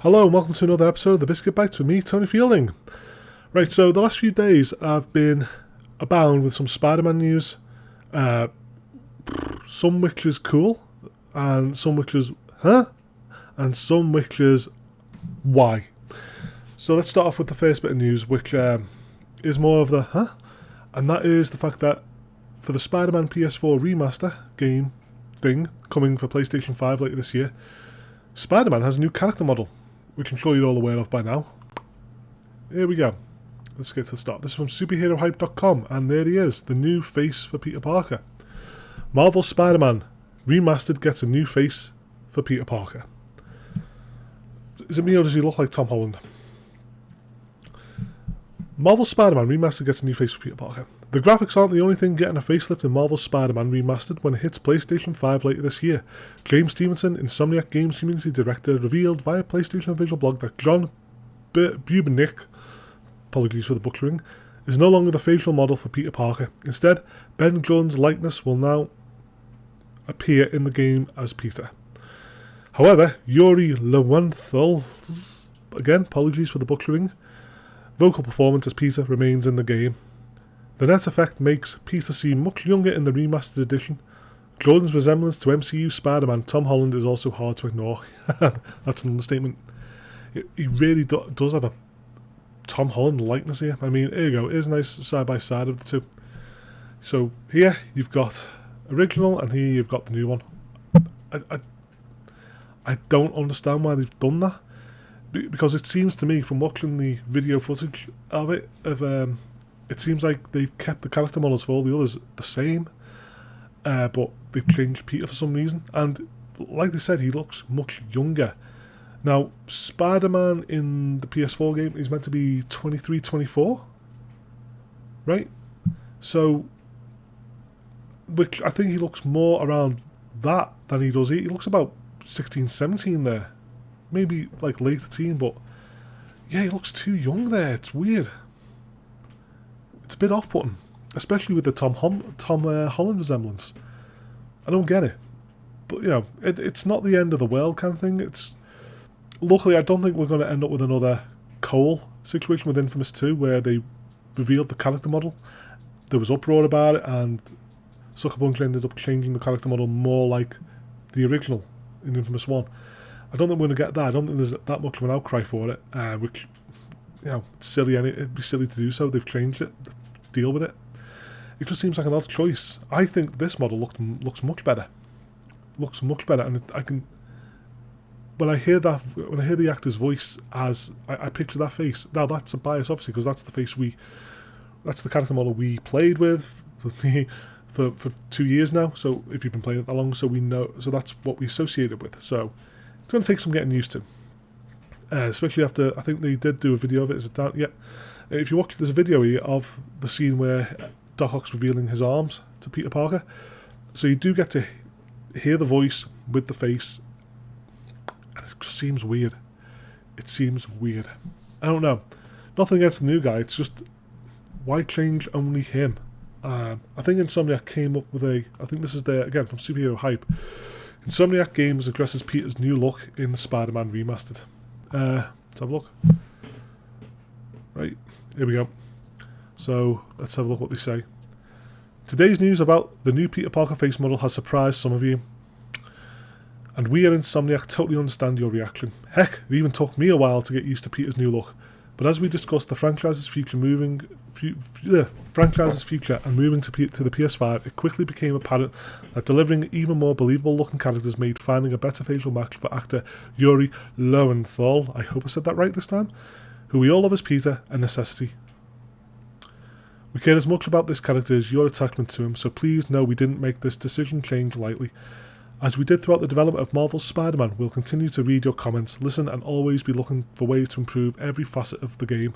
Hello and welcome to another episode of the Biscuit Bites with me, Tony Fielding. Right, so the last few days I've been abound with some Spider-Man news, some which is cool, and some which is and some which is why. So let's start off with the first bit of news, which is more of the and that is the fact that for the Spider-Man PS4 remaster game thing coming for PlayStation 5 later this year, Spider-Man has a new character model, which I'm sure you're all aware of by now. Here we go. Let's get to the start. This is from superherohype.com, and there he is, the new face for Peter Parker. Marvel's Spider-Man remastered gets a new face for Peter Parker. Is it me or does he look like Tom Holland? Marvel's Spider-Man remastered gets a new face for Peter Parker. The graphics aren't the only thing getting a facelift in Marvel's Spider-Man remastered when it hits PlayStation 5 later this year. James Stevenson, Insomniac Games Community Director, revealed via PlayStation Official blog that John Bubenick, apologies for the butchering, is no longer the facial model for Peter Parker. Instead, Ben Gunn's likeness will now appear in the game as Peter. However, Yuri Lewenthal's, again, apologies for the butchering, vocal performance as Peter remains in the game. The net effect makes Peter seem much younger in the remastered edition. Jordan's resemblance to MCU Spider-Man Tom Holland is also hard to ignore. That's an understatement. He really does have a Tom Holland likeness here. I mean, here you go. It is nice side by side of the two. So here you've got original, and here you've got the new one. I don't understand why they've done that, because it seems to me from watching the video footage of it, it seems like they've kept the character models for all the others the same, but they've changed Peter for some reason. And like they said, he looks much younger. Now, Spider-Man in the PS4 game is meant to be 23, 24, right? So, which I think he looks more around that than he does. He looks about 16, 17 there. Maybe like late teen, but yeah, he looks too young there. It's weird. It's a bit off-putting, especially with the Tom Holland resemblance. I don't get it, but you know, it's not the end of the world kind of thing. It's luckily I don't think we're going to end up with another Cole situation with Infamous 2 where they revealed the character model. There was uproar about it, and Sucker Punch ended up changing the character model more like the original in Infamous 1. I don't think we're going to get that. I don't think there's that much of an outcry for it, which, you know, it's silly. It'd be silly to do so. They've changed it. Deal with it. It just seems like an odd choice. I think this model looks much better. Looks much better, and I can. When I hear the actor's voice, as I picture that face. Now that's a bias, obviously, because that's the face that's the character model we played with for 2 years now. So if you've been playing it that long, so we know. So that's what we associate it with. So it's going to take some getting used to. Especially after, I think they did do a video of it. Is it down? Yeah. If you watch, there's a video here of the scene where Doc Ock's revealing his arms to Peter Parker. So you do get to hear the voice with the face. And it just seems weird. It seems weird. I don't know. Nothing against the new guy. It's just, why change only him? I think Insomniac came up with I think this is again, from Superhero Hype. Insomniac Games addresses Peter's new look in Spider-Man Remastered. Let's have a look. Right, here we go. So, let's have a look what they say. Today's news about the new Peter Parker face model has surprised some of you. And we at Insomniac totally understand your reaction. Heck, it even took me a while to get used to Peter's new look. But as we discussed the franchise's future and moving to the PS5, it quickly became apparent that delivering even more believable looking characters made finding a better facial match for actor Yuri Lowenthal, I hope I said that right this time, who we all love as Peter, a necessity. We care as much about this character as your attachment to him, so please know we didn't make this decision change lightly. As we did throughout the development of Marvel's Spider-Man, we'll continue to read your comments, listen, and always be looking for ways to improve every facet of the game.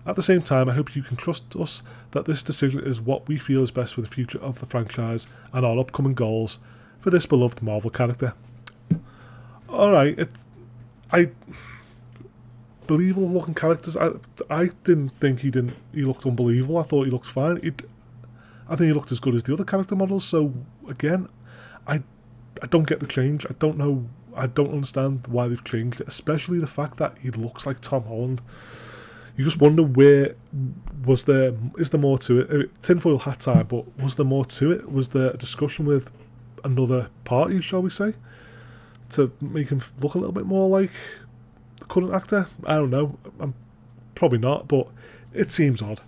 At the same time, I hope you can trust us that this decision is what we feel is best for the future of the franchise and our upcoming goals for this beloved Marvel character. Alright, believable looking characters. I didn't think he looked unbelievable. I thought he looked fine. I think he looked as good as the other character models, so again, I don't get the change. I don't know I don't understand why they've changed it, especially the fact that he looks like Tom Holland. You just wonder is there more to it? Tinfoil hat time, but was there more to it? Was there a discussion with another party, shall we say, to make him look a little bit more like the current actor? I don't know. I'm probably not, but it seems odd.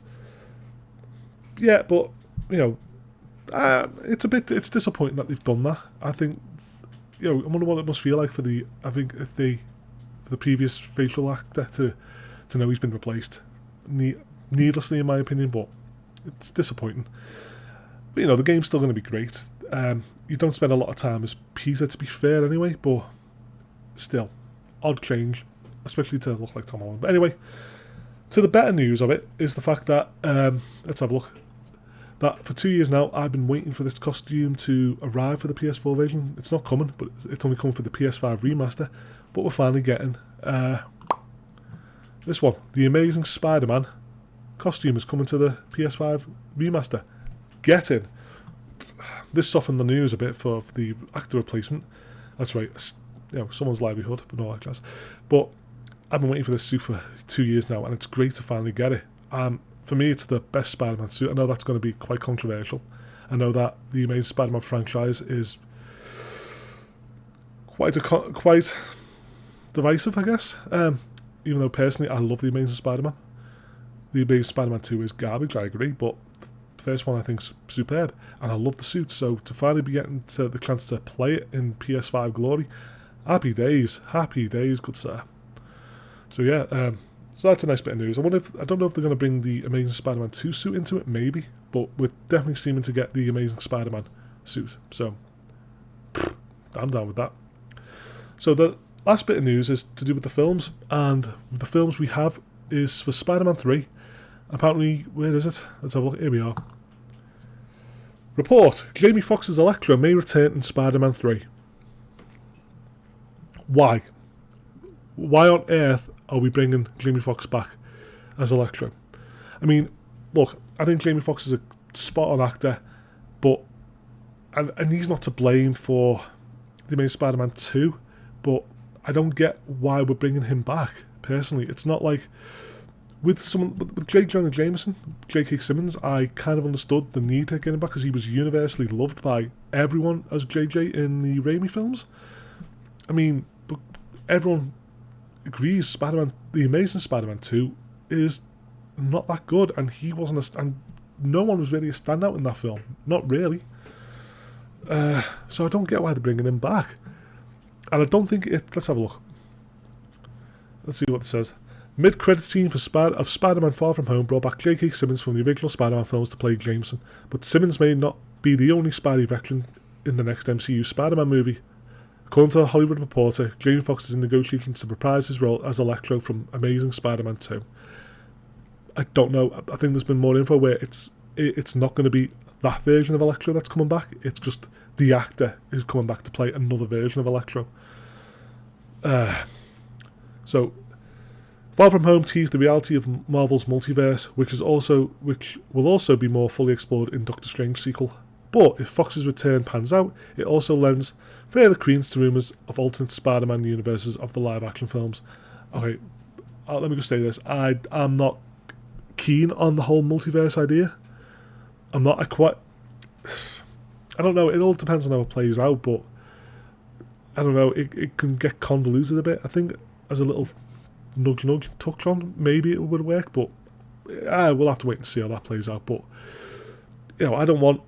Yeah, but it's disappointing that they've done that. I think, I wonder what it must feel like for the previous facial actor to know he's been replaced, needlessly in my opinion, but it's disappointing. But the game's still going to be great. You don't spend a lot of time as Peter, to be fair, anyway, but still, odd change, especially to look like Tom Holland. But anyway, to the better news of it is the fact that, let's have a look, that for 2 years now I've been waiting for this costume to arrive for the PS4 version. It's not coming, but it's only coming for the PS5 remaster, but we're finally getting this one. The Amazing Spider-Man costume is coming to the PS5 remaster. Get in. This softened the news a bit for the actor replacement. That's right, someone's livelihood, but no that jazz. But I've been waiting for this suit for 2 years now, and it's great to finally get it. For me, it's the best Spider-Man suit. I know that's going to be quite controversial. I know that the Amazing Spider-Man franchise is quite divisive, I guess. Even though personally I love the Amazing Spider-Man. The Amazing Spider-Man 2 is garbage, I agree, but the first one I think is superb, and I love the suit. So to finally be getting the chance to play it in PS5 glory, happy days, good sir. So yeah, so that's a nice bit of news. I don't know if they're going to bring the Amazing Spider-Man 2 suit into it, maybe, but we're definitely seeming to get the Amazing Spider-Man suit. So I'm down with that. So the last bit of news is to do with the films, and the films we have is for Spider-Man 3. Apparently, where is it? Let's have a look. Here we are. Report: Jamie Foxx's Electro may return in Spider-Man 3. Why? Why on earth are we bringing Jamie Foxx back as Electro? I mean, look, I think Jamie Foxx is a spot-on actor, but and he's not to blame for the Amazing Spider-Man 2, but I don't get why we're bringing him back, personally. It's not like with J. Jonah Jameson, J.K. Simmons, I kind of understood the need to get him back because he was universally loved by everyone as JJ in the Raimi films. I mean, but everyone agrees Spider-Man, the Amazing Spider-Man 2 is not that good, and he wasn't and no one was really a standout in that film. Not really. So I don't get why they're bringing him back. And I don't think let's have a look. Let's see what it says. Mid-credit scene for Spider-Man Far From Home brought back J.K. Simmons from the original Spider-Man films to play Jameson, but Simmons may not be the only Spidey veteran in the next MCU Spider-Man movie. According to a Hollywood Reporter, Jamie Foxx is in negotiations to reprise his role as Electro from Amazing Spider-Man 2. I don't know. I think there's been more info where it's not going to be that version of Electro that's coming back. It's just the actor is coming back to play another version of Electro. So, Far From Home teased the reality of Marvel's multiverse, which will also be more fully explored in Doctor Strange sequel. But if Fox's return pans out, it also lends further credence to rumours of alternate Spider-Man universes of the live-action films. Okay, let me just say this. I'm not keen on the whole multiverse idea. I don't know, it all depends on how it plays out, but I don't know, it can get convoluted a bit. I think as a little nudge touch on, maybe it would work, but we'll have to wait and see how that plays out. But I don't want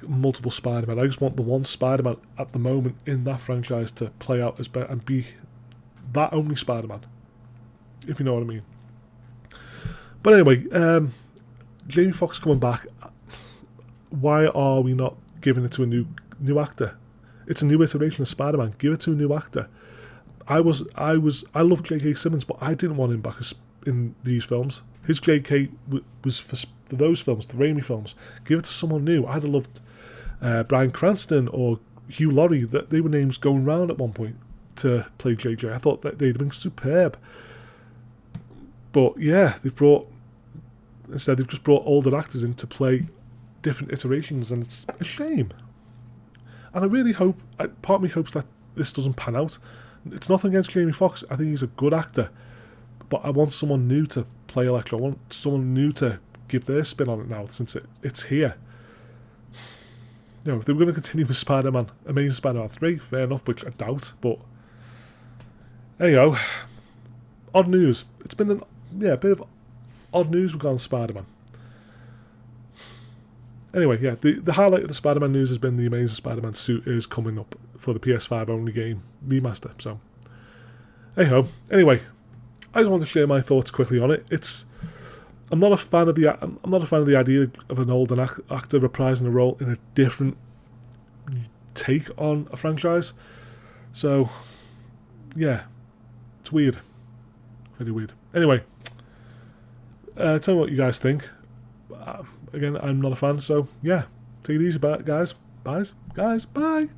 multiple Spider-Man. I just want the one Spider-Man at the moment in that franchise to play out as better and be that only Spider-Man, if you know what I mean. But anyway, Jamie Foxx coming back. Why are we not giving it to a new actor? It's a new iteration of Spider-Man. Give it to a new actor. I love J.K. Simmons, but I didn't want him back in these films. His J.K. was for those films, the Raimi films. Give it to someone new. I'd have loved Bryan Cranston or Hugh Laurie. That they were names going round at one point to play J.J. I thought that they'd have been superb. But yeah, they've just brought older actors in to play different iterations, and it's a shame. And I really hope, part of me hopes that this doesn't pan out. It's nothing against Jamie Foxx. I think he's a good actor, but I want someone new to play Electro. I want someone new to give their spin on it now, since it's here. You know, if they were going to continue with Spider-Man, Amazing Spider-Man 3, fair enough, which I doubt, but there you go. Odd news. It's been a bit of odd news regarding Spider-Man. Anyway, yeah, the highlight of the Spider-Man news has been the Amazing Spider-Man suit is coming up for the PS5 only game remaster. So, hey-ho. Anyway, I just want to share my thoughts quickly on it. I'm not a fan of the idea of an older actor reprising a role in a different take on a franchise. So, yeah, it's weird, very weird. Anyway, tell me what you guys think. Again, I'm not a fan, so yeah, take it easy, guys. Bye.